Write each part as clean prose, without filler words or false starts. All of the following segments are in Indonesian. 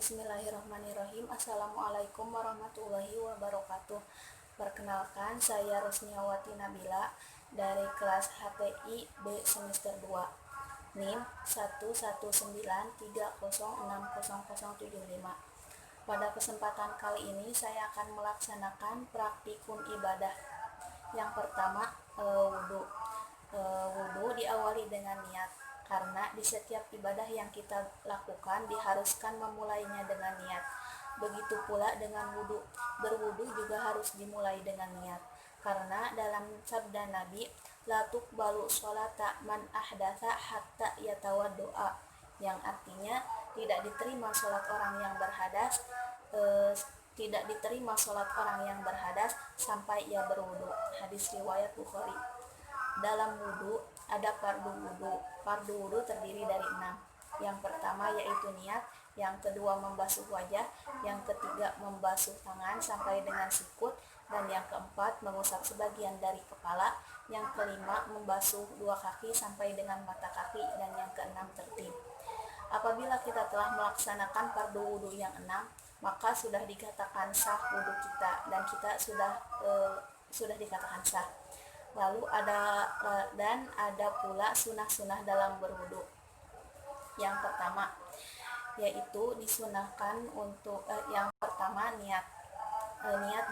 Bismillahirrahmanirrahim. Assalamualaikum warahmatullahi wabarakatuh. Perkenalkan, saya Rosniawati Nabila dari kelas HTI B semester 2. NIM 11930600075. Pada kesempatan kali ini saya akan melaksanakan praktikum ibadah. Yang pertama, wudhu. Wudhu diawali dengan niat, karena di setiap ibadah yang kita lakukan diharuskan memulainya dengan niat. Begitu pula dengan wudhu. Berwudhu juga harus dimulai dengan niat, karena dalam sabda Nabi, la tuqbalu sholata man ahdatsa hatta yatawaddoa, yang artinya tidak diterima sholat orang yang berhadas sampai ia berwudhu. Hadis riwayat Bukhari. Dalam wudhu ada fardu wudhu. Fardu wudhu terdiri dari 6. Yang pertama yaitu niat, yang kedua membasuh wajah, yang ketiga membasuh tangan sampai dengan sikut, dan yang keempat mengusap sebagian dari kepala, yang kelima membasuh 2 kaki sampai dengan mata kaki, dan yang keenam tertib. Apabila kita telah melaksanakan fardu wudhu yang 6, maka sudah dikatakan sah wudhu kita, dan kita sudah dikatakan sah. Lalu ada pula sunah-sunah dalam berwudu. Yang pertama yaitu disunahkan untuk yang pertama niat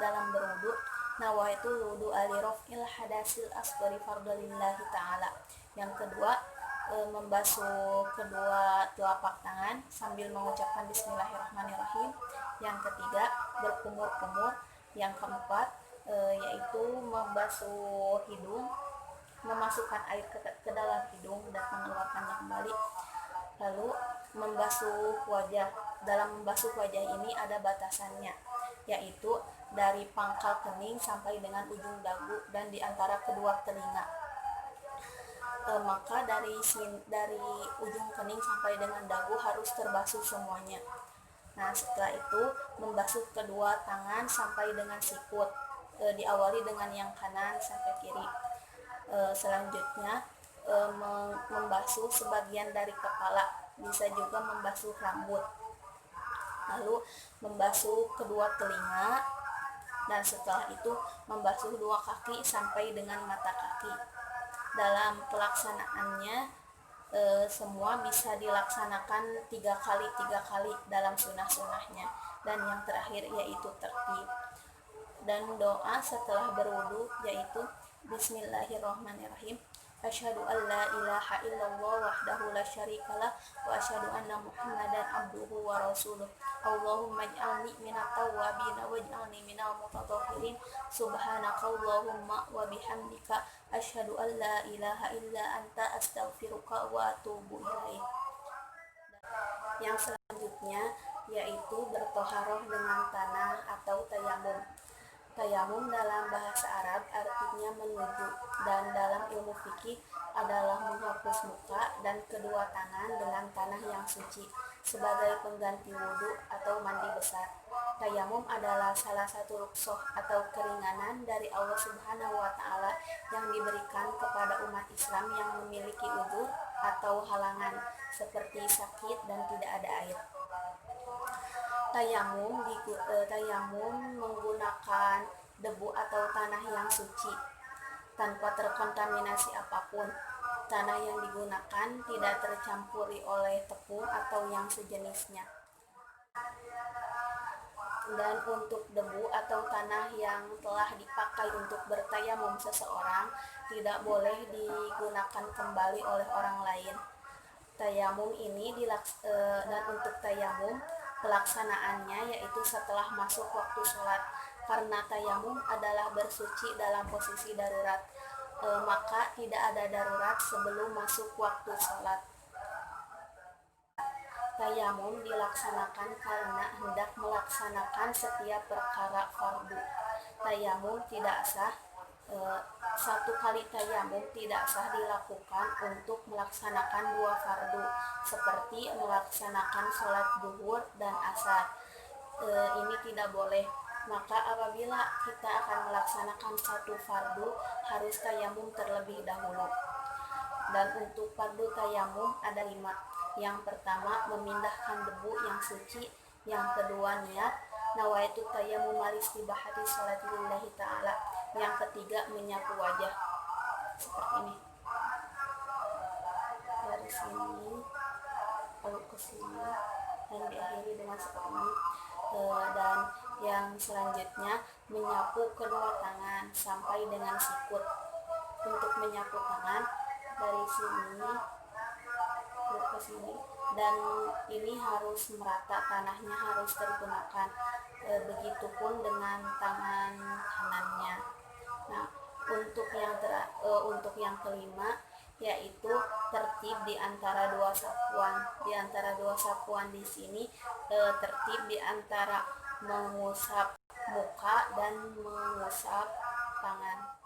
dalam berwudu. Nawaitu wudu alirofil hadasil asghari fardalillahi ta'ala. Yang kedua, membasuh kedua telapak tangan sambil mengucapkan bismillahirrahmanirrahim. Yang ketiga, berkumur-kumur. Yang keempat, yaitu membasuh hidung, memasukkan air ke dalam hidung dan mengeluarkannya kembali. Lalu membasuh wajah. Dalam membasuh wajah ini ada batasannya, yaitu dari pangkal kening sampai dengan ujung dagu dan di antara kedua telinga. Maka dari ujung kening sampai dengan dagu harus terbasuh semuanya. Nah, setelah itu membasuh kedua tangan sampai dengan sikut, diawali dengan yang kanan sampai kiri. Selanjutnya membasuh sebagian dari kepala, bisa juga membasuh rambut. Lalu membasuh kedua telinga, dan setelah itu membasuh 2 kaki sampai dengan mata kaki. Dalam pelaksanaannya semua bisa dilaksanakan 3 kali dalam sunah-sunahnya, dan yang terakhir yaitu tertib. Dan doa setelah berwudu yaitu bismillahirrahmanirrahim, asyhadu an la ilaha illallah wahdahu la syarikalah wa asyhadu anna muhammadan abduhu wa rasuluh. Allahumma ij'alni minat tawwabin waj'alni minal mutatahhirin. Subhanakallahumma wa bihamdika asyhadu an la ilaha illa anta astaghfiruka wa atubu ilaik. Yang selanjutnya yaitu bertoharoh dengan tanah atau tayamum. Tayamum dalam bahasa Arab artinya menuju, dan dalam ilmu fikih adalah menghapus muka dan kedua tangan dengan tanah yang suci sebagai pengganti wudhu atau mandi besar. Tayamum adalah salah satu rukhsah atau keringanan dari Allah Subhanahu wa Ta'ala yang diberikan kepada umat Islam yang memiliki uzur atau halangan seperti sakit dan tidak ada air. Tayamum menggunakan debu atau tanah yang suci tanpa terkontaminasi apapun. Tanah yang digunakan tidak tercampuri oleh tepung atau yang sejenisnya. Dan untuk debu atau tanah yang telah dipakai untuk bertayamum seseorang tidak boleh digunakan kembali oleh orang lain. Tayamum ini dan untuk tayamum pelaksanaannya yaitu setelah masuk waktu sholat, karena tayamum adalah bersuci dalam posisi darurat, maka tidak ada darurat sebelum masuk waktu sholat. Tayamum dilaksanakan karena hendak melaksanakan setiap perkara fardu. Tayamum tidak sah. 1 kali tayamum tidak sah dilakukan untuk melaksanakan 2 fardu, seperti melaksanakan sholat zuhur dan asar. Ini tidak boleh. Maka apabila kita akan melaksanakan 1 fardu, harus tayamum terlebih dahulu. Dan untuk fardu tayamum ada 5. Yang pertama, memindahkan debu yang suci. Yang kedua niat, nawaitu tayammum istibahati sholati lillahi ta'ala. Yang ketiga menyapu wajah. Seperti ini. Dari sini lalu ke sini dan diakhiri dengan seperti ini. Dan yang selanjutnya menyapu kedua tangan sampai dengan sikut. Untuk menyapu tangan dari sini ke sini, dan ini harus merata, tanahnya harus tergunakan. Begitupun dengan tangan kanannya. Nah, untuk yang kelima yaitu tertib di antara dua sapuan. Di antara dua sapuan di sini tertib di antara mengusap muka dan mengusap tangan.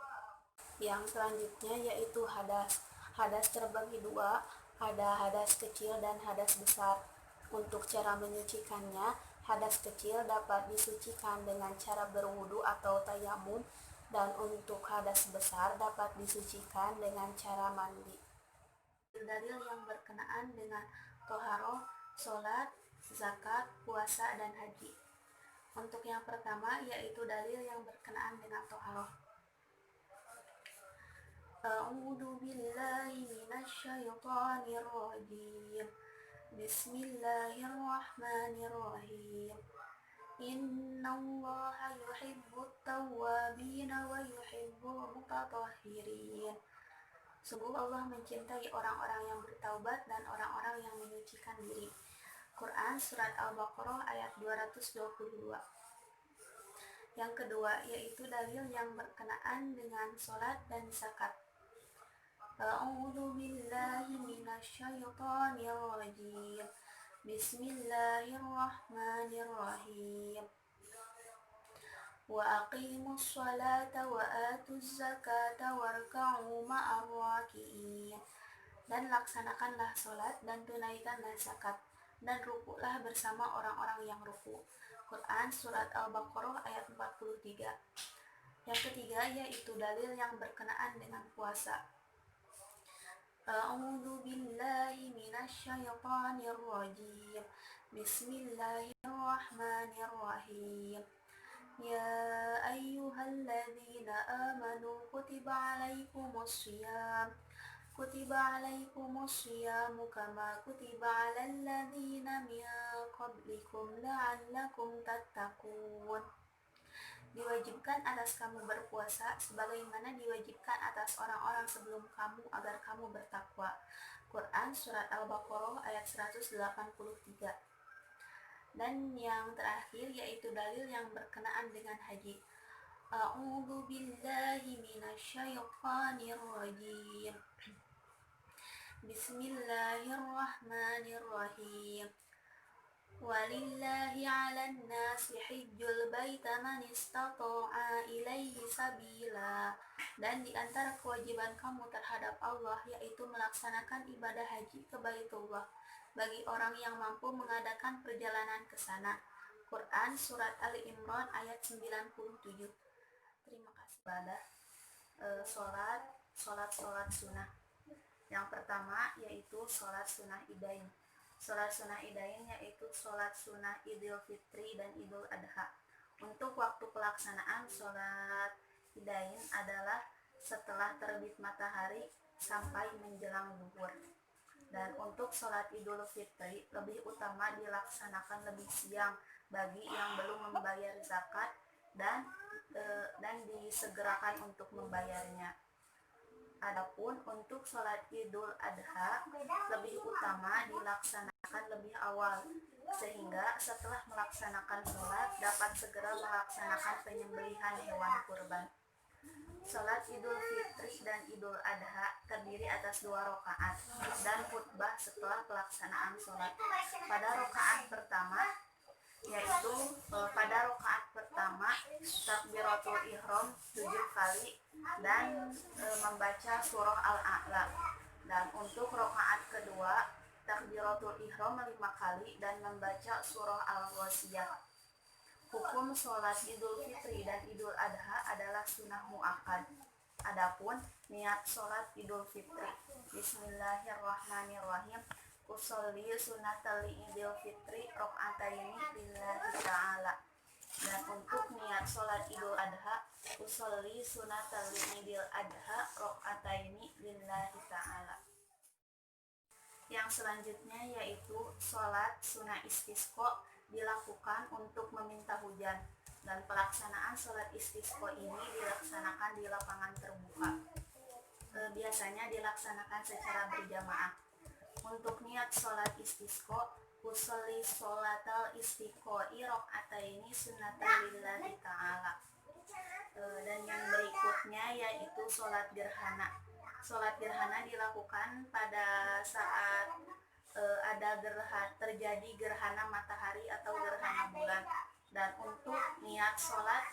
Yang selanjutnya yaitu hadas. Hadas terbagi dua, ada hadas kecil dan hadas besar. Untuk cara menyucikannya, hadas kecil dapat disucikan dengan cara berwudu atau tayamum, dan untuk hadas besar dapat disucikan dengan cara mandi. Dalil yang berkenaan dengan toharoh, sholat, zakat, puasa, dan haji. Untuk yang pertama yaitu dalil yang berkenaan dengan toharoh. A'udzu billahi minasyaitonir rajim. Bismillahirrahmanirrahim. Innallaha yuhibbut tawwabina wa yuhibbul mutatahhirin. Sungguh Allah mencintai orang-orang yang bertaubat dan orang-orang yang menyucikan diri. Quran Surat Al-Baqarah ayat 222. Yang kedua yaitu dalil yang berkenaan dengan sholat dan zakat. A'udzu billahi minasyaitonir rajim. Bismillahirrahmanirrahim. Wa aqimus sholata wa atuz zakata warka'u ma'ar raki'in. Dan laksanakanlah sholat dan tunaikanlah zakat, dan rukuklah bersama orang-orang yang ruku. Quran Surat Al-Baqarah ayat 43. Yang ketiga yaitu dalil yang berkenaan dengan puasa. A'udzu billahi minasyaitonir rajim. Bismillahirrahmanirrahim. Ya ayyuhalladzina amanu kutiba alaikumus syiyamu kama kutiba alal ladzina min qablikum la'allakum tattaqun. Diwajibkan atas kamu berpuasa sebagaimana diwajibkan atas orang-orang sebelum kamu agar kamu bertakwa. Quran Surat Al-Baqarah ayat 183. Dan yang terakhir yaitu dalil yang berkenaan dengan haji. A'udzu billahi minasyaitonir rajim. Bismillahirrahmanirrahim. Walillahi 'alan nasi hijjul baita man istata'a ilaihi sabila. Dan di antara kewajiban kamu terhadap Allah yaitu melaksanakan ibadah haji ke Baitullah bagi orang yang mampu mengadakan perjalanan ke sana. Quran Surat Ali Imran ayat 97. Terima kasih. Ibadah sholat sunnah. Yang pertama yaitu sholat sunnah idain. Sholat sunnah idain yaitu sholat sunnah Idul Fitri dan Idul Adha. Untuk waktu pelaksanaan sholat idain adalah setelah terbit matahari sampai menjelang zuhur. Dan untuk sholat Idul Fitri lebih utama dilaksanakan lebih siang bagi yang belum membayar zakat dan disegerakan untuk membayarnya. Adapun untuk sholat Idul Adha lebih utama dilaksanakan lebih awal, sehingga setelah melaksanakan sholat dapat segera melaksanakan penyembelihan hewan kurban. Sholat Idul Fitri dan Idul Adha terdiri atas 2 rakaat dan khutbah setelah pelaksanaan sholat. Pada rakaat pertama takbiratul ihram 7 kali dan membaca surah Al-A'la. Dan untuk rakaat kedua takbiratul ihram 5 kali dan membaca surah Al-Ghasyiyah. Hukum sholat Idul Fitri dan Idul Adha adalah sunnah muakkad. Adapun niat sholat Idul Fitri, Bismillahirrahmanirrahim. usolli sunatal idul fitri rakaataini lillahi ta'ala. Dan untuk niat sholat idul adha, usolli sunatal idul adha rakaataini lillahi ta'ala. Yang selanjutnya yaitu sholat sunnah istisqa dilakukan untuk meminta hujan, dan pelaksanaan sholat istisqa ini dilaksanakan di lapangan terbuka. Biasanya dilaksanakan secara berjamaah. Untuk niat sholat istisqa, usolli sholatal istisqai rakaataini sunnatan lillahi ta'ala. Dan yang berikutnya yaitu sholat gerhana. Sholat gerhana dilakukan pada saat terjadi gerhana matahari atau gerhana bulan. Dan untuk niat sholat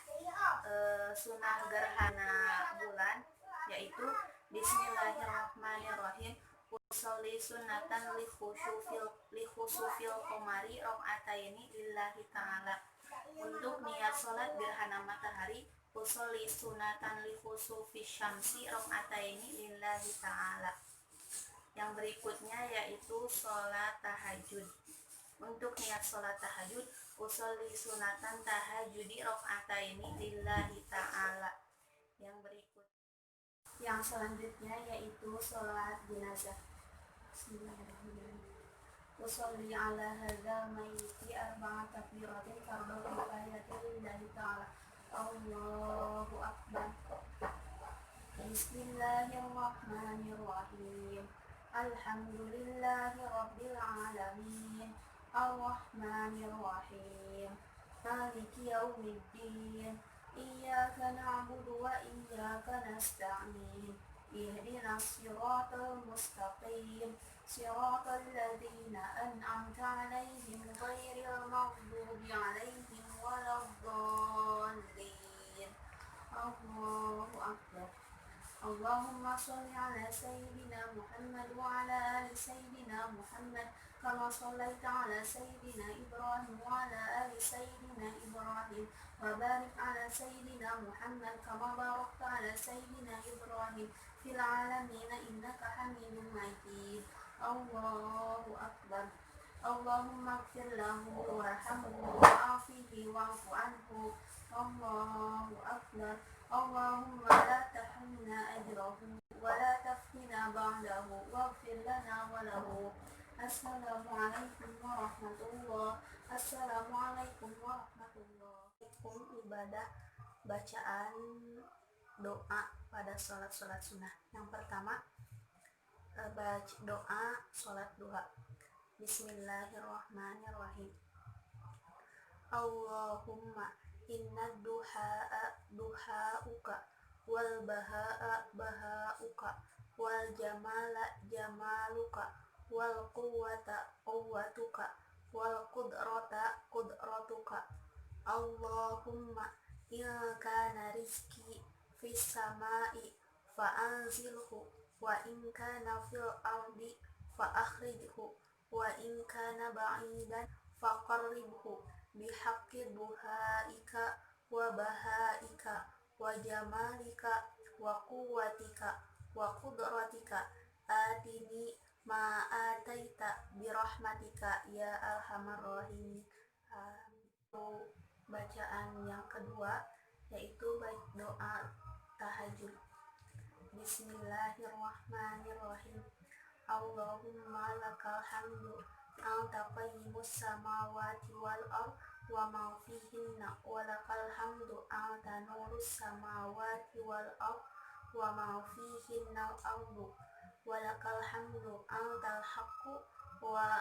sunnah gerhana bulan yaitu Bismillahirrahmanirrahim, usolli sunnatan li khusufil qamari rakaataini lillahi ta'ala. Untuk niat sholat gerhana matahari, usolli sunatan li khusufis syamsi rakaataini lillahi ta'ala. Yang berikutnya yaitu sholat tahajud. Untuk niat sholat tahajud, usolli sunatan tahajudi rakaataini lillahi ta'ala. Yang selanjutnya yaitu sholat jenazah. Bismillahirrahmanirrahim. Usolli ala hadzal mayyiti arba'a takbiratin fardhu kifayatin lillahi ta'ala. Allahu akbar. Bismillahirrahmanirrahim. Alhamdulillahi rabbil alamin. Arrahmanirrahim. Maliki yaumiddin. Iyyaka na'budu wa iyyaka nasta'in. Ihdinas siratal mustaqim. Siratal ladzina an'amta 'alaihim ghairil maghdubi 'alaihim waladdallin. Allahu akbar. Allahumma shalli ala sayyidina Muhammad wa ala ali sayyidina Muhammad kama shallaita ala sayyidina Ibrahim wa ala ali sayyidina Ibrahim wa barik ala sayyidina Muhammad kama barakta ala sayyidina Ibrahim fil alamin innaka Hamidum Majid. Allahu akbar. Allahumma ighfir lahu warhamhu wa'afihi wa'fu anhu. Allahu akbar. Allahumma la tahrimna ajrahu wa la taftina ba'dahu waghfir lana wa lahu. Assalamualaikum warahmatullah. Assalamualaikum warahmatullah. Ibadah bacaan doa pada sholat sunnah. Yang pertama, baca doa sholat duha. Bismillahirrahmanirrahim. Allahumma inna duha'uka wal baha'uka wal jamala jamaluka wal quwwata quwwatuka wal qudrata qudratuka. Allahumma in kana rizki fis samai fa anzilhu wa in kana fil ardi fa akhrijhu wa in kana ba'idan fa qarribhu bihaqqi duhaika wa bahaika wa jamalika wa quwwatika wa qudratika atini ma ataita birahmatika ya arhamar rahimin. Bacaan yang kedua yaitu doa tahajud. Bismillahirrahmanirrahim. Allahumma lakal hamdu anta qayyimus samawati wal ard wa ma fihinna wa lakal hamdu anta nurus samawati wal ard wa ma fihinna al-ardu wa lakal hamdu antal haqqu wa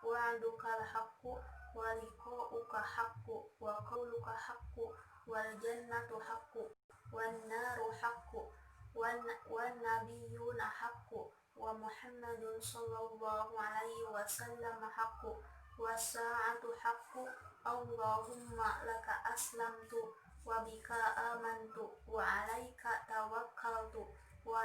wa'dukal haqqu wa liqa'uka haqqu wa qawluka haqqu wal jannatu haqqu wan naru haqqu wan nabiyyuna haqqu wa Muhammadun sallallahu alaihi wasallam haqqu was-sa'atu haqqu. Allahumma laka aslamtu wa bika amantu wa alaika tawakkaltu wa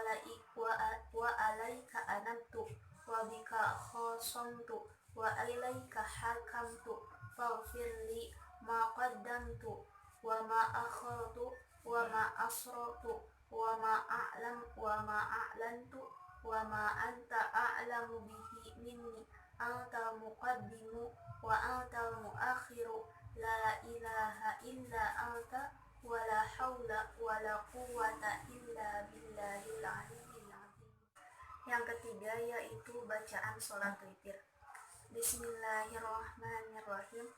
alaika anabtu wa bika khasamtu wa ilaika hakamtu faghfirli ma qaddamtu wa ma akhartu wa ma asrartu wa ma a'lantu wa ma anta a'lamu bihi minni antal muqaddimu wa antal muakhiru la ilaha illa anta wa la haula wa la quwwata illa billahil aliyyil azim. Yang ketiga yaitu bacaan sholat witir. Bismillahirrahmanirrahim.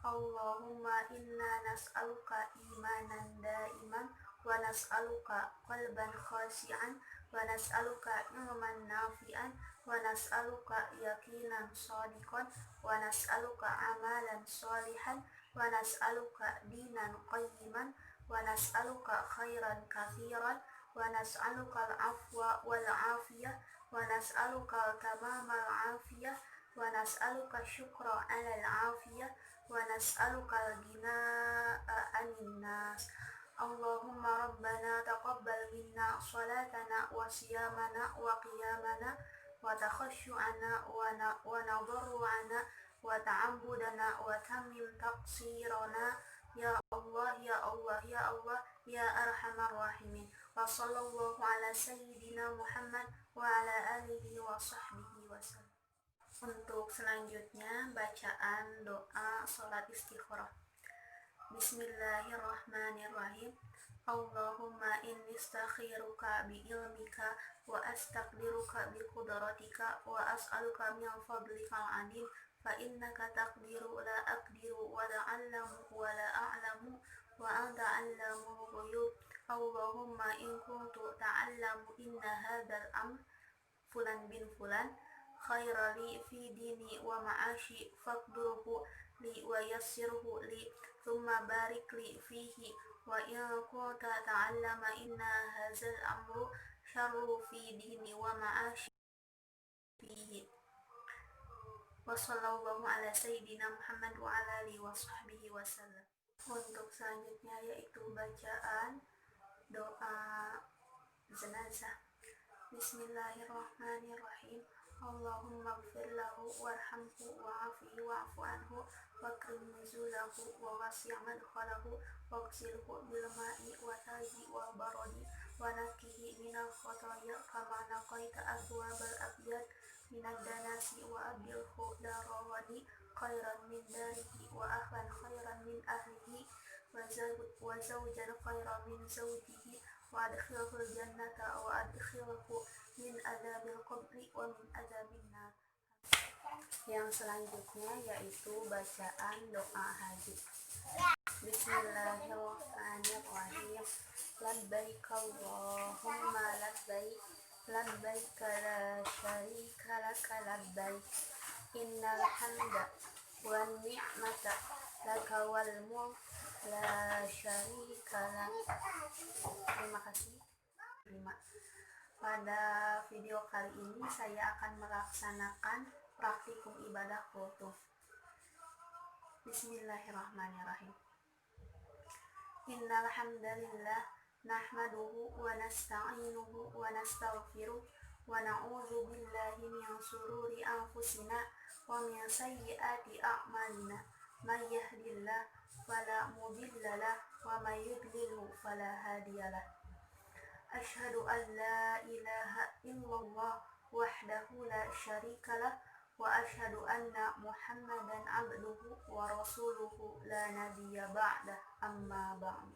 Allahumma inna nas'aluka imanan daiman wa nas'aluka qalban khashi'an wa nas'aluka ilman nafi'an wa nas'aluka yaqinan shadiqan wa nas'aluka amalan sholihan wa nas'aluka dinan qayyiman wa nas'aluka khairan kathiran wa nas'aluka al-afwa wal afiyah wa nas'aluka tamamal afiyah wa nas'aluka syukra alal afiyah wa nas'aluka al-ghina'a anin nas. Allahumma rabbana taqabbal minna salatana wa siyamana wa qiyamana wa takhashu'ana wa nadarru'ana wa ta'ambudana wa tamim taqsirana ya Allah ya Allah ya Allah ya arhamar rahimin. Wa sallallahu ala sayyidina Muhammad wa ala alihi wa sahbihi wasallam. Untuk selanjutnya bacaan doa salat istikharah. Bismillahirrahmanirrahim. Allahumma inni astakhiruka bi ilmika wa astaqdiruka bi qudratika wa as'aluka min fadlikal adim fa innaka taqdiru la aqdiru wa la'allamu wa la a'lamu wa anta 'allamul ghuyub. Allahumma in kuntu ta'allamu inna hadzal amr fulan bin fulan khairali fi dini wa ma'ashi faqdurhu li wa yassirhu li thumma barik li fihi wa in kunta ta'allama inna hadzal amru syarru fi dini wa ma'ashi fihi. Wa sallallahu ala sayyidina Muhammad wa ala alihi wa sahbihi wasallam. Untuk selanjutnya yaitu bacaan doa jenazah. Bismillahirrahmanirrahim. Allahumma ighfir lahu warhamhu wa'afihi wa'fu anhu wakrim nuzulahu wa wasi' madkhalahu waghsilhu bil ma'i wa thalji wal baradi wa nakkihi minal khotoya kama naqaita athwabal abyad minad danasi wa abilhu darawani khairan min darihi wa ahlan khairan min ahlihi wa zawjan khairan min zawjihi wa adkhilhul jannata wa adkhilhu min adzabil qabri wa min adzabin nar. Yang selanjutnya yaitu bacaan doa haji. Bismillahirrahmanirrahim. Labbaik Allahumma labbaik labbaik la syarika laka labbaik innal hamda wan ni'mata laka wal mulk la syarika lak. Terima kasih. Pada video kali ini saya akan melaksanakan praktikum ibadah khutbah. Bismillahirrahmanirrahim. Innal hamdalillah nahmaduhu wa nasta'inuhu wa nastaghfiruh wa na'udzu billahi min shururi anfusina wa min sayyiati a'malina. May yahdihillahu fala mudilla lahu wa may yudlilhu fala hadiyalah. Asyhadu an la ilaha illallah wahdahu la syarikalah wa asyhadu anna Muhammadan abduhu wa rasuluhu la nabiyya ba'dah amma ba'du.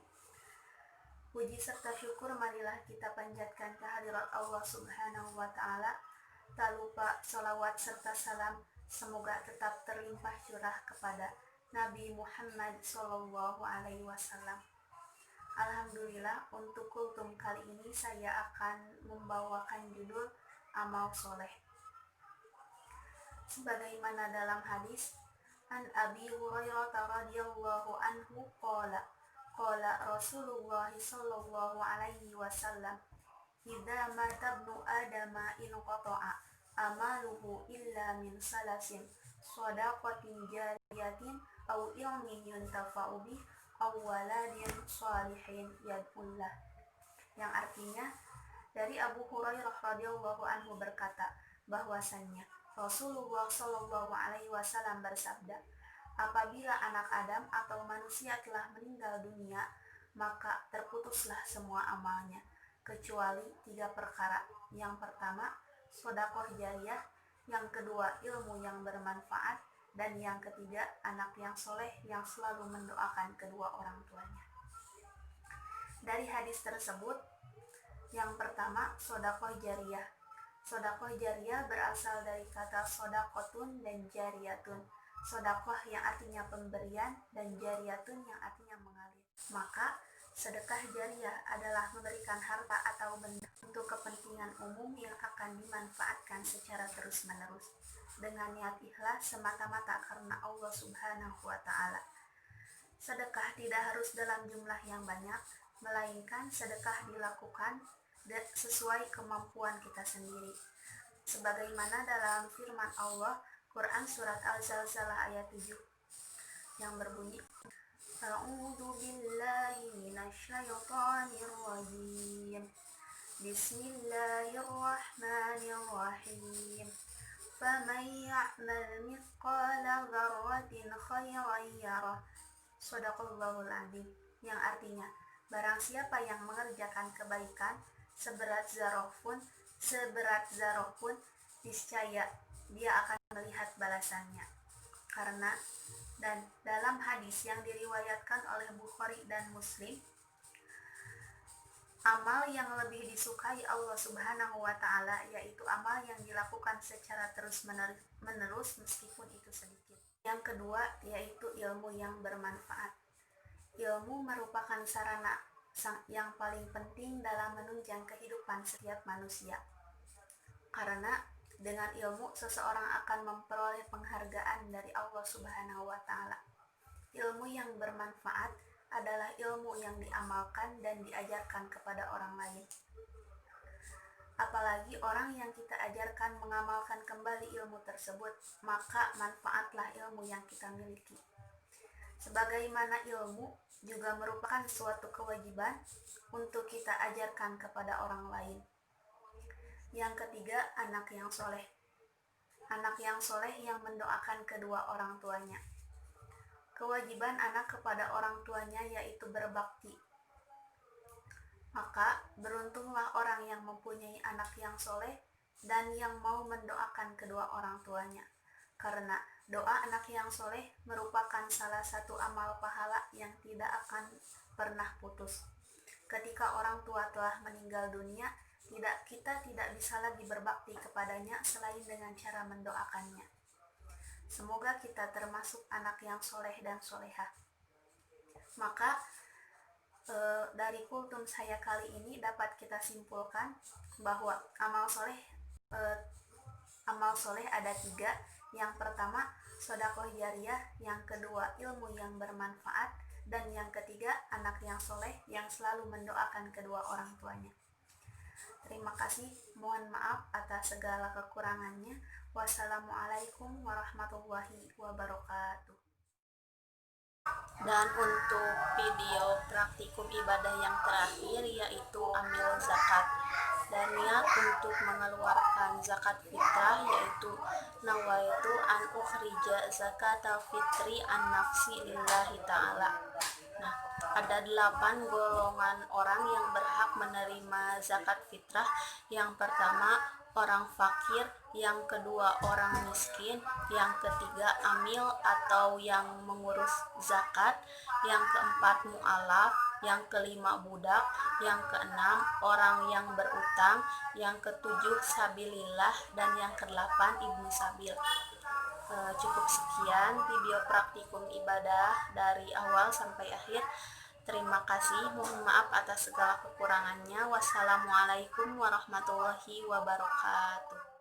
Puji serta syukur marilah kita panjatkan kehadirat Allah Subhanahu wa taala. Tak lupa salawat serta salam semoga tetap terlimpah curah kepada Nabi Muhammad sallallahu alaihi wasallam. Alhamdulillah, untuk kultum kali ini saya akan membawakan judul amal soleh. Sebagaimana dalam hadis, an Abi Hurairah radhiyallahu anhu qala Rasulullah sallallahu alaihi wasallam, idza mata ibnu adama in qata'a amaluhu illa min salasin shadaqatin jariyatin aw ilmin yuntafa'u bih awaladin sholihin yadullah. Yang artinya, dari Abu Hurairah radhiyallahu anhu berkata bahwasannya Rasulullah shallallahu alaihi wasallam bersabda, apabila anak Adam atau manusia telah meninggal dunia, maka terputuslah semua amalnya kecuali 3 perkara. Yang pertama, sedekah jariyah, yang kedua ilmu yang bermanfaat, dan yang ketiga anak yang soleh yang selalu mendoakan kedua orang tuanya. Dari hadis tersebut, yang pertama sedekah jariyah. Sedekah jariyah berasal dari kata sodakotun dan jariyatun. Sedekah yang artinya pemberian dan jariyatun yang artinya mengalir. Maka sedekah jariyah adalah memberikan harta atau benda untuk kepentingan umum yang akan dimanfaatkan secara terus-menerus dengan niat ikhlas semata-mata karena Allah Subhanahu wa Ta'ala. Sedekah tidak harus dalam jumlah yang banyak, melainkan sedekah dilakukan sesuai kemampuan kita sendiri. Sebagaimana dalam firman Allah, Quran Surat Al-Zalzalah ayat 7 yang berbunyi, A'udzu billahi minasyaitonir rajim. Bismillahirrahmanirrahim. Faman ya'mal mithqala dzarratin khairan yarah. Shadaqallahul adzim. Yang artinya, barang siapa yang mengerjakan kebaikan seberat zarah pun, niscaya dia akan melihat balasannya. Karena dan dalam hadis yang diriwayatkan oleh Bukhari dan Muslim, amal yang lebih disukai Allah Subhanahu wa Ta'ala yaitu amal yang dilakukan secara terus-menerus meskipun itu sedikit. Yang kedua yaitu ilmu yang bermanfaat. Ilmu merupakan sarana yang paling penting dalam menunjang kehidupan setiap manusia. Karena dengan ilmu seseorang akan memperoleh penghargaan dari Allah Subhanahu wa Ta'ala. Ilmu yang bermanfaat adalah ilmu yang diamalkan dan diajarkan kepada orang lain. Apalagi orang yang kita ajarkan mengamalkan kembali ilmu tersebut, maka manfaatlah ilmu yang kita miliki. Sebagaimana ilmu juga merupakan suatu kewajiban untuk kita ajarkan kepada orang lain. Yang ketiga, anak yang soleh. Anak yang soleh yang mendoakan kedua orang tuanya. Kewajiban anak kepada orang tuanya yaitu berbakti. Maka beruntunglah orang yang mempunyai anak yang soleh dan yang mau mendoakan kedua orang tuanya. Karena doa anak yang soleh merupakan salah satu amal pahala yang tidak akan pernah putus. Ketika orang tua telah meninggal dunia, kita tidak bisa lagi berbakti kepadanya selain dengan cara mendoakannya. Semoga kita termasuk anak yang soleh dan solehah. Maka dari kultum saya kali ini dapat kita simpulkan bahwa amal soleh ada 3. Yang pertama sedekah jariyah, yang kedua ilmu yang bermanfaat, dan yang ketiga anak yang soleh yang selalu mendoakan kedua orang tuanya. Terima kasih, mohon maaf atas segala kekurangannya. Wassalamualaikum warahmatullahi wabarakatuh. Dan untuk video praktikum ibadah yang terakhir yaitu ambil zakat. Dan niat untuk mengeluarkan zakat fitrah yaitu nawaitu an ukhrija zakatal fitri an nafsi lillahi ta'ala. Nah, ada 8 golongan orang yang berhak menerima zakat fitrah. Yang pertama orang fakir, yang kedua orang miskin, yang ketiga amil atau yang mengurus zakat, yang keempat mu'alaf, yang kelima budak, yang keenam orang yang berutang, yang ketujuh sabilillah, dan yang kedelapan ibnu sabil. Cukup sekian video praktikum ibadah dari awal sampai akhir. Terima kasih, mohon maaf atas segala kekurangannya. Wassalamualaikum warahmatullahi wabarakatuh.